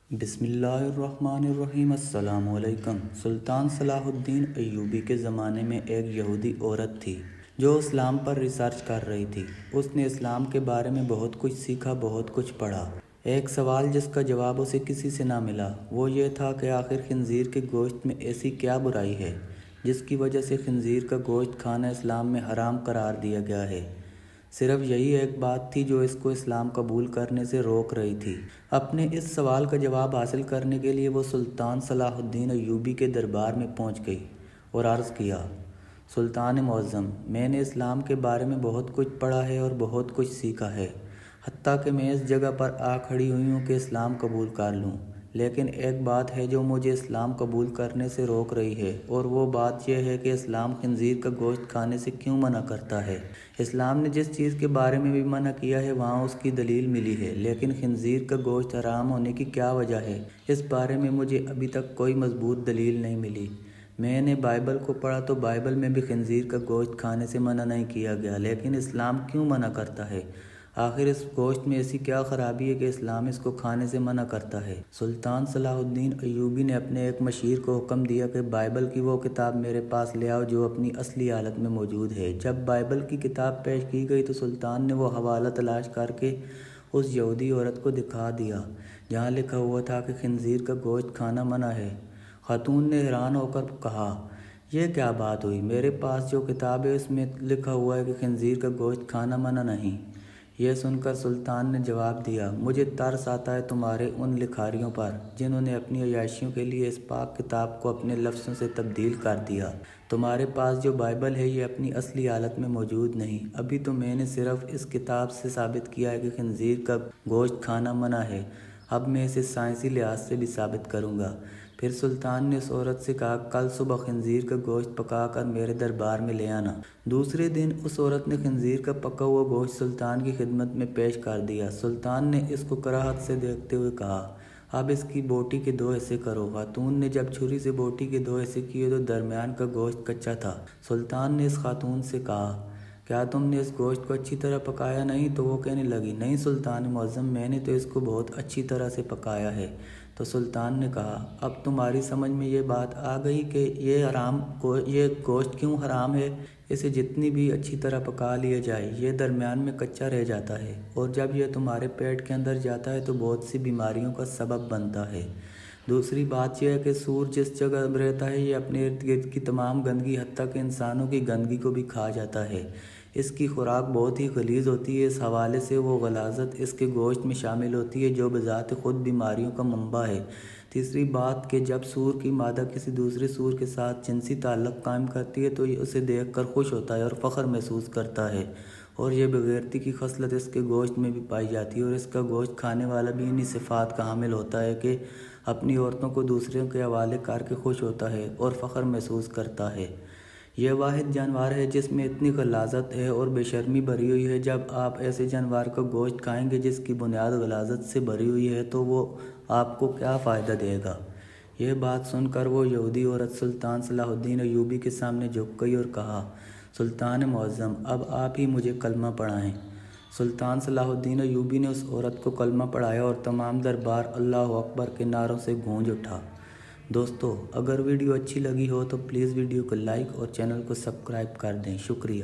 بسم اللہ الرحمن الرحیم۔ السلام علیکم۔ سلطان صلاح الدین ایوبی کے زمانے میں ایک یہودی عورت تھی جو اسلام پر ریسرچ کر رہی تھی۔ اس نے اسلام کے بارے میں بہت کچھ سیکھا، بہت کچھ پڑھا۔ ایک سوال جس کا جواب اسے کسی سے نہ ملا وہ یہ تھا کہ آخر خنزیر کے گوشت میں ایسی کیا برائی ہے جس کی وجہ سے خنزیر کا گوشت کھانا اسلام میں حرام قرار دیا گیا ہے۔ صرف یہی ایک بات تھی جو اس کو اسلام قبول کرنے سے روک رہی تھی۔ اپنے اس سوال کا جواب حاصل کرنے کے لیے وہ سلطان صلاح الدین ایوبی کے دربار میں پہنچ گئی اور عرض کیا، سلطان معظم، میں نے اسلام کے بارے میں بہت کچھ پڑھا ہے اور بہت کچھ سیکھا ہے، حتیٰ کہ میں اس جگہ پر آ کھڑی ہوئی ہوں کہ اسلام قبول کر لوں، لیکن ایک بات ہے جو مجھے اسلام قبول کرنے سے روک رہی ہے، اور وہ بات یہ ہے کہ اسلام خنزیر کا گوشت کھانے سے کیوں منع کرتا ہے۔ اسلام نے جس چیز کے بارے میں بھی منع کیا ہے وہاں اس کی دلیل ملی ہے، لیکن خنزیر کا گوشت حرام ہونے کی کیا وجہ ہے، اس بارے میں مجھے ابھی تک کوئی مضبوط دلیل نہیں ملی۔ میں نے بائبل کو پڑھا تو بائبل میں بھی خنزیر کا گوشت کھانے سے منع نہیں کیا گیا، لیکن اسلام کیوں منع کرتا ہے؟ آخر اس گوشت میں ایسی کیا خرابی ہے کہ اسلام اس کو کھانے سے منع کرتا ہے؟ سلطان صلاح الدین ایوبی نے اپنے ایک مشیر کو حکم دیا کہ بائبل کی وہ کتاب میرے پاس لے آؤ جو اپنی اصلی حالت میں موجود ہے۔ جب بائبل کی کتاب پیش کی گئی تو سلطان نے وہ حوالہ تلاش کر کے اس یہودی عورت کو دکھا دیا جہاں لکھا ہوا تھا کہ خنزیر کا گوشت کھانا منع ہے۔ خاتون نے حیران ہو کر کہا، یہ کیا بات ہوئی؟ میرے پاس جو کتاب ہے اس میں لکھا ہوا ہے کہ خنزیر کا گوشت کھانا منع نہیں۔ یہ سن کر سلطان نے جواب دیا، مجھے ترس آتا ہے تمہارے ان لکھاریوں پر جنہوں نے اپنی عیاشیوں کے لیے اس پاک کتاب کو اپنے لفظوں سے تبدیل کر دیا۔ تمہارے پاس جو بائبل ہے یہ اپنی اصلی حالت میں موجود نہیں۔ ابھی تو میں نے صرف اس کتاب سے ثابت کیا ہے کہ خنزیر کا گوشت کھانا منع ہے، اب میں اسے سائنسی لحاظ سے بھی ثابت کروں گا۔ پھر سلطان نے اس عورت سے کہا، کل صبح خنزیر کا گوشت پکا کر میرے دربار میں لے آنا۔ دوسرے دن اس عورت نے خنزیر کا پکا ہوا گوشت سلطان کی خدمت میں پیش کر دیا۔ سلطان نے اس کو کراہت سے دیکھتے ہوئے کہا، اب اس کی بوٹی کے 2 حصے کرو۔ خاتون نے جب چھری سے بوٹی کے 2 حصے کیے تو درمیان کا گوشت کچا تھا۔ سلطان نے اس خاتون سے کہا، کیا تم نے اس گوشت کو اچھی طرح پکایا نہیں؟ تو وہ کہنے لگی، نہیں سلطان معظم، میں نے تو اس کو بہت اچھی طرح سے پکایا ہے۔ تو سلطان نے کہا، اب تمہاری سمجھ میں یہ بات آ گئی کہ یہ گوشت کیوں حرام ہے؟ اسے جتنی بھی اچھی طرح پکا لیا جائے یہ درمیان میں کچا رہ جاتا ہے، اور جب یہ تمہارے پیٹ کے اندر جاتا ہے تو بہت سی بیماریوں کا سبب بنتا ہے۔ دوسری بات یہ ہے کہ سور جس جگہ رہتا ہے یہ اپنے ارد گرد کی تمام گندگی حتیٰ کہ انسانوں کی گندگی کو بھی کھا جاتا ہے۔ اس کی خوراک بہت ہی غلیظ ہوتی ہے، اس حوالے سے وہ غلاظت اس کے گوشت میں شامل ہوتی ہے جو بذات خود بیماریوں کا منبع ہے۔ تیسری بات کہ جب سور کی مادہ کسی دوسرے سور کے ساتھ جنسی تعلق قائم کرتی ہے تو یہ اسے دیکھ کر خوش ہوتا ہے اور فخر محسوس کرتا ہے، اور یہ بغیرتی کی خصلت اس کے گوشت میں بھی پائی جاتی ہے، اور اس کا گوشت کھانے والا بھی انہی صفات کا حامل ہوتا ہے کہ اپنی عورتوں کو دوسروں کے حوالے کر کے خوش ہوتا ہے اور فخر محسوس کرتا ہے۔ یہ واحد جانور ہے جس میں اتنی غلاظت ہے اور بے شرمی بھری ہوئی ہے۔ جب آپ ایسے جانور کا گوشت کھائیں گے جس کی بنیاد غلاظت سے بھری ہوئی ہے تو وہ آپ کو کیا فائدہ دے گا؟ یہ بات سن کر وہ یہودی عورت سلطان صلاح الدین ایوبی کے سامنے جھک گئی اور کہا، سلطان معظم، اب آپ ہی مجھے کلمہ پڑھائیں۔ سلطان صلاح الدین ایوبی نے اس عورت کو کلمہ پڑھایا اور تمام دربار اللہ اکبر کے نعروں سے گونج اٹھا۔ دوستو، اگر ویڈیو اچھی لگی ہو تو پلیز ویڈیو کو لائک اور چینل کو سبسکرائب کر دیں۔ شکریہ۔